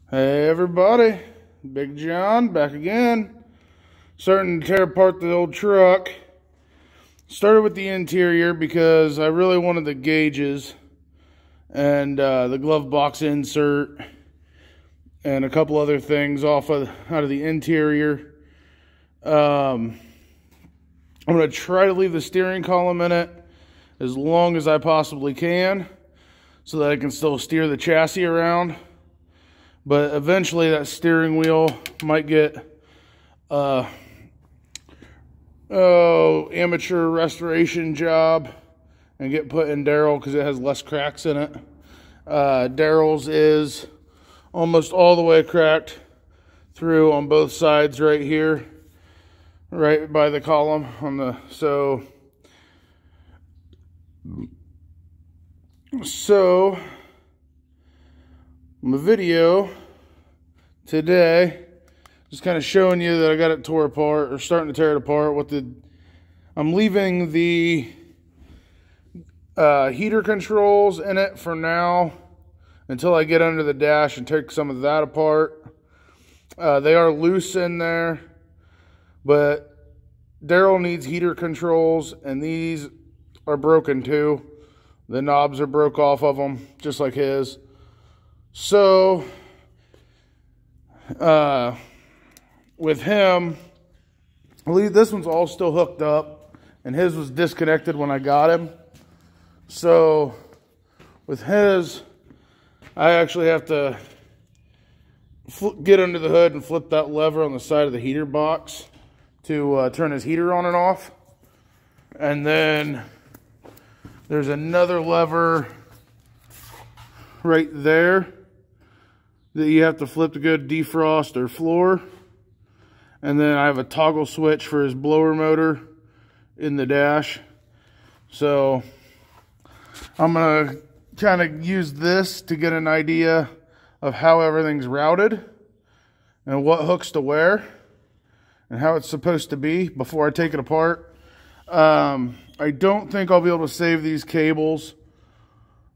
Hey everybody, Big John back again. Starting to tear apart the old truck. Started with the interior because I really wanted the gauges and the glove box insert and a couple other things out of the interior. I'm going to try to leave the steering column in it as long as I possibly can so that I can still steer the chassis around. But eventually that steering wheel might get amateur restoration job and get put in Darrell because it has less cracks in it. Darrell's is almost all the way cracked through on both sides right here, right by the column on the my video today just kind of showing you that I got it tore apart, or starting to tear it apart. I'm leaving the heater controls in it for now until I get under the dash and take some of that apart. They are loose in there, but Darrell needs heater controls, and these are broken too. The knobs are broke off of them, just like his. So, with him, I believe this one's all still hooked up, and his was disconnected when I got him. So, with his, I actually have to get under the hood and flip that lever on the side of the heater box to turn his heater on and off. And then there's another lever right there that you have to flip to go to defrost or floor. And then I have a toggle switch for his blower motor in the dash. So I'm going to kind of use this to get an idea of how everything's routed and what hooks to where and how it's supposed to be before I take it apart. I don't think I'll be able to save these cables.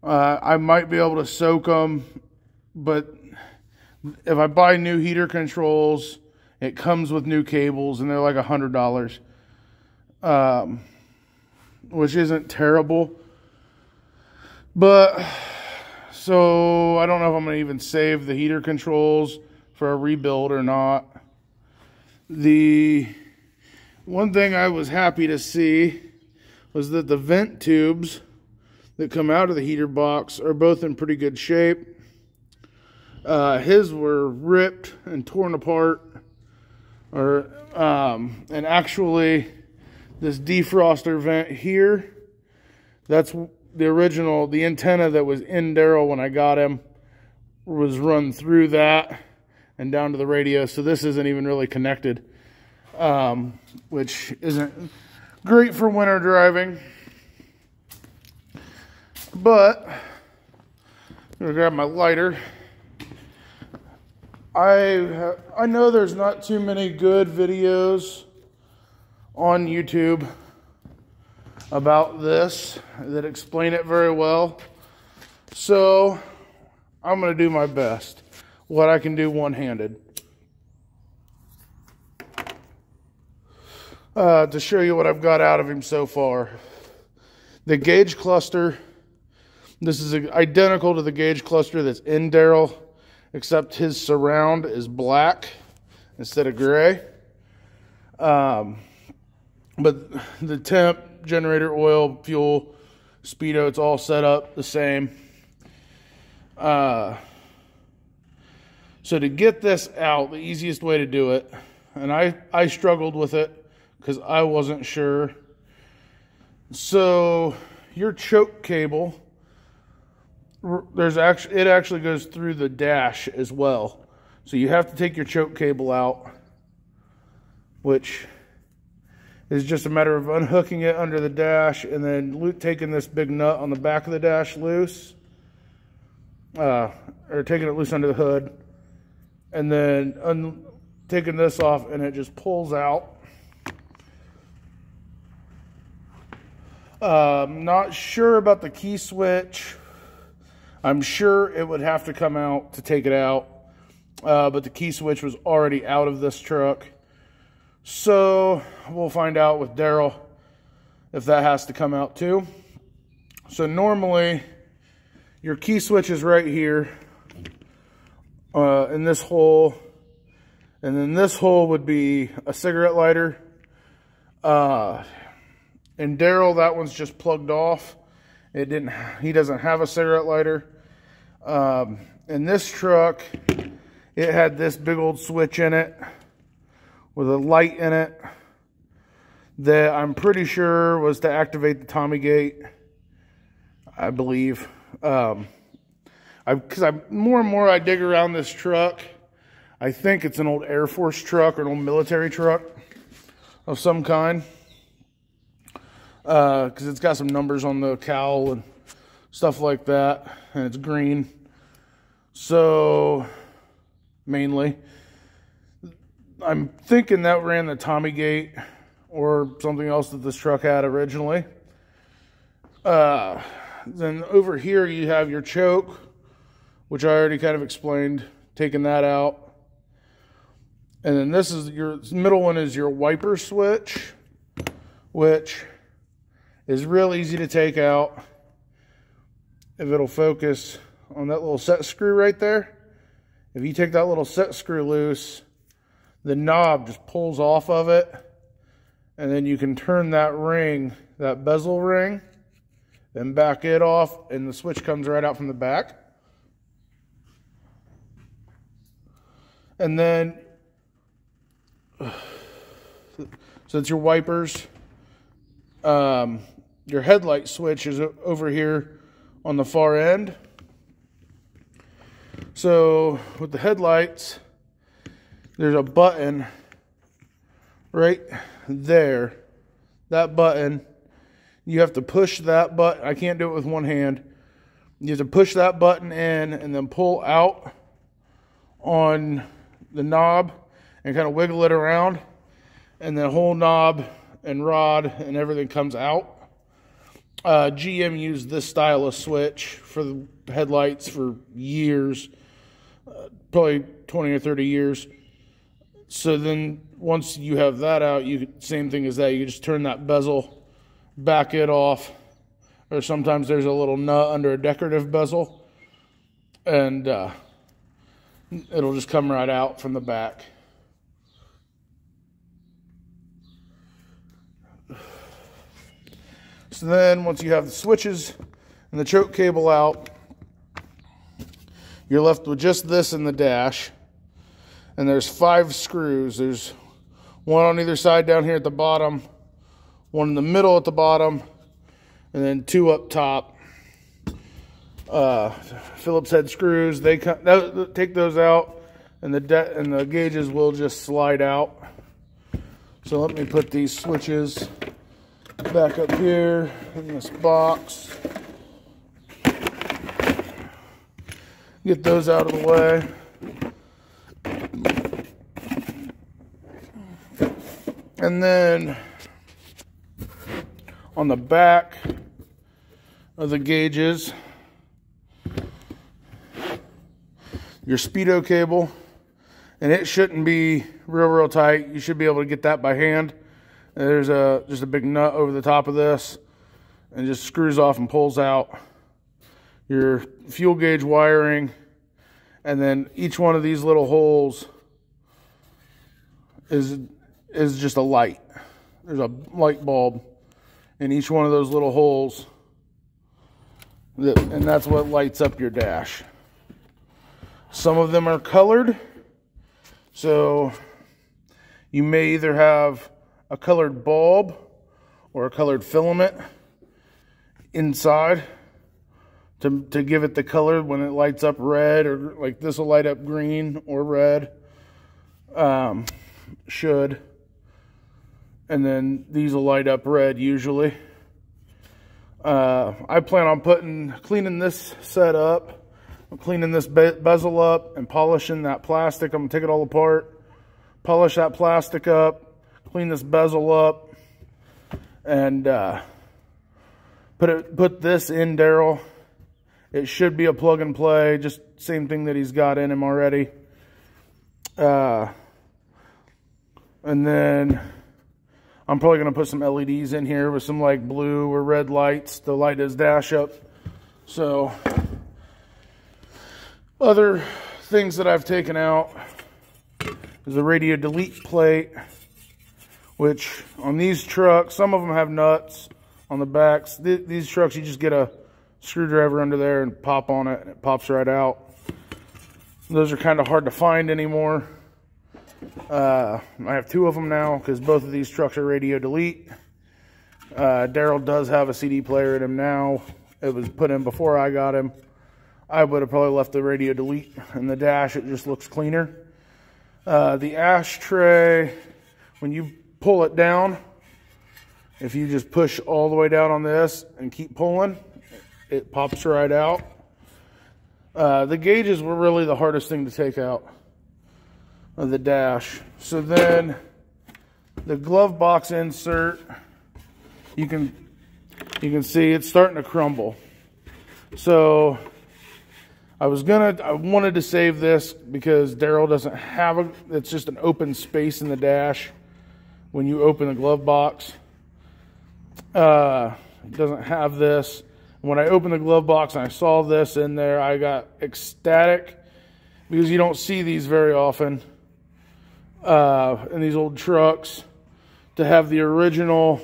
I might be able to soak them, but if I buy new heater controls, it comes with new cables, and they're like $100, which isn't terrible. But, so I don't know if I'm going to even save the heater controls for a rebuild or not. The one thing I was happy to see was that the vent tubes that come out of the heater box are both in pretty good shape. His were ripped and torn apart, and actually this defroster vent here, that's the original, the antenna that was in Darrell when I got him was run through that and down to the radio, so this isn't even really connected, which isn't great for winter driving. But I'm gonna grab my lighter. I know there's not too many good videos on YouTube about this that explain it very well. So I'm going to do my best, what I can do one-handed, to show you what I've got out of him so far. The gauge cluster, this is identical to the gauge cluster that's in Darrell, except his surround is black instead of gray. But the temp, generator, oil, fuel, speedo, it's all set up the same. So to get this out, the easiest way to do it, and I struggled with it because I wasn't sure. So your choke cable, it actually goes through the dash as well. So you have to take your choke cable out, which is just a matter of unhooking it under the dash and then taking this big nut on the back of the dash loose, or taking it loose under the hood, and then taking this off, and it just pulls out. Not sure about the key switch. I'm sure it would have to come out to take it out. but the key switch was already out of this truck. So we'll find out with Daryl if that has to come out too. So normally your key switch is right here in this hole, and then this hole would be a cigarette lighter. And Daryl, that one's just plugged off. He doesn't have a cigarette lighter. In this truck, it had this big old switch in it with a light in it that I'm pretty sure was to activate the Tommy gate, I believe. Because more and more I dig around this truck, I think it's an old Air Force truck or an old military truck of some kind. Because it's got some numbers on the cowl and stuff like that, and it's green. So, mainly, I'm thinking that ran the Tommy gate or something else that this truck had originally. Then over here you have your choke, which I already kind of explained, taking that out. And then this is your middle one is your wiper switch, which is real easy to take out if it'll focus on that little set screw right there. If you take that little set screw loose, the knob just pulls off of it, and then you can turn that ring, that bezel ring, and back it off, and the switch comes right out from the back. And then, so it's your wipers. Your headlight switch is over here on the far end. So with the headlights, there's a button right there. That button, you have to push that button. I can't do it with one hand. You have to push that button in and then pull out on the knob and kind of wiggle it around, and the whole knob and rod and everything comes out. GM used this style of switch for the headlights for years, probably 20 or 30 years. So then once you have that out, same thing as that, you just turn that bezel, back it off, or sometimes there's a little nut under a decorative bezel, and it'll just come right out from the back. So then once you have the switches and the choke cable out, you're left with just this in the dash. And there's 5 screws. There's one on either side down here at the bottom, one in the middle at the bottom, and then 2 up top. Phillips head screws. Take those out, and the gauges will just slide out. So let me put these switches back up here in this box. Get those out of the way. And then on the back of the gauges, your speedo cable, and it shouldn't be real tight. You should be able to get that by hand. And there's just a big nut over the top of this, and just screws off and pulls out. Your fuel gauge wiring, and then each one of these little holes is just a light. There's a light bulb in each one of those little holes, and that's what lights up your dash. Some of them are colored, so you may either have a colored bulb or a colored filament inside to give it the color when it lights up red, or like this will light up green or red. Should. And then these will light up red usually. I plan on cleaning this set up, cleaning this bezel up and polishing that plastic. I'm gonna take it all apart, polish that plastic up, clean this bezel up, and put this in Daryl. It should be a plug and play, just same thing that he's got in him already. And then I'm probably going to put some LEDs in here with some like blue or red lights to light his dash up. So other things that I've taken out is the radio delete plate, which on these trucks, some of them have nuts on the backs. These trucks, you just get a screwdriver under there and pop on it, and it pops right out. Those are kind of hard to find anymore. I have 2 of them now because both of these trucks are radio delete. Daryl does have a CD player in him now. It was put in before I got him. I would have probably left the radio delete in the dash. It just looks cleaner. The ashtray, when you pull it down, if you just push all the way down on this and keep pulling, it pops right out. The gauges were really the hardest thing to take out of the dash. So then the glove box insert, you can see it's starting to crumble. So I wanted to save this because Daryl doesn't have it's just an open space in the dash when you open the glove box. It doesn't have this. When I opened the glove box and I saw this in there, I got ecstatic because you don't see these very often in these old trucks. To have the original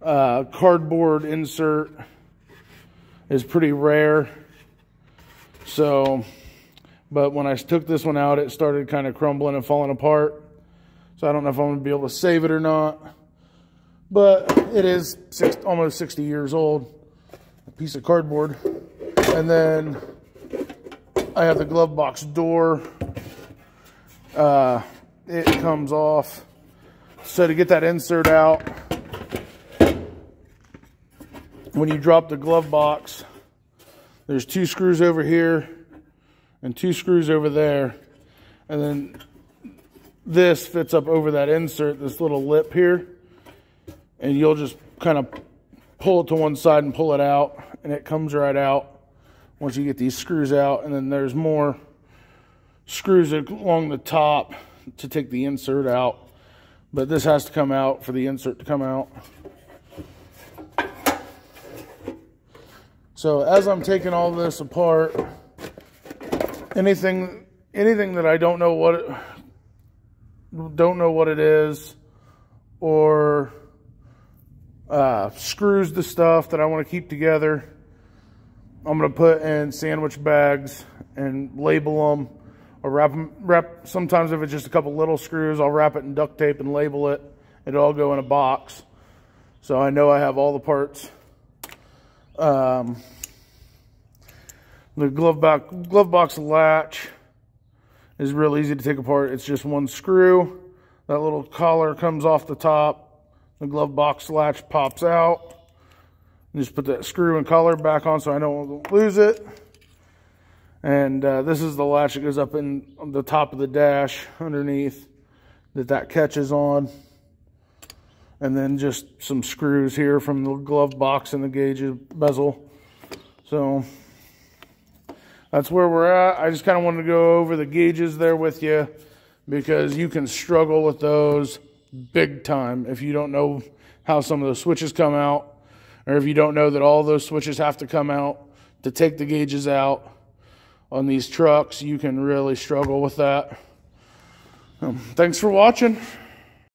cardboard insert is pretty rare. So, but when I took this one out, it started kind of crumbling and falling apart. So I don't know if I'm going to be able to save it or not. But it is almost 60 years old. A piece of cardboard. And then I have the glove box door. It comes off. So to get that insert out, when you drop the glove box, there's 2 screws over here and 2 screws over there. And then this fits up over that insert, this little lip here. And you'll just kind of pull it to one side and pull it out, and it comes right out once you get these screws out. And then there's more screws along the top to take the insert out. But this has to come out for the insert to come out. So as I'm taking all this apart, anything that I don't know what it is, or screws to stuff that I want to keep together, I'm going to put in sandwich bags and label them, or wrap. Sometimes if it's just a couple little screws, I'll wrap it in duct tape and label it. It'll all go in a box, so I know I have all the parts. The glove box latch is real easy to take apart. It's just 1 screw. That little collar comes off the top. The glove box latch pops out. Just put that screw and collar back on so I don't lose it. And this is the latch that goes up on the top of the dash underneath that catches on. And then just some screws here from the glove box and the gauge bezel. So that's where we're at. I just kind of wanted to go over the gauges there with you because you can struggle with those big time if you don't know how some of the switches come out, or if you don't know that all those switches have to come out to take the gauges out on these trucks. You can really struggle with that. Thanks for watching.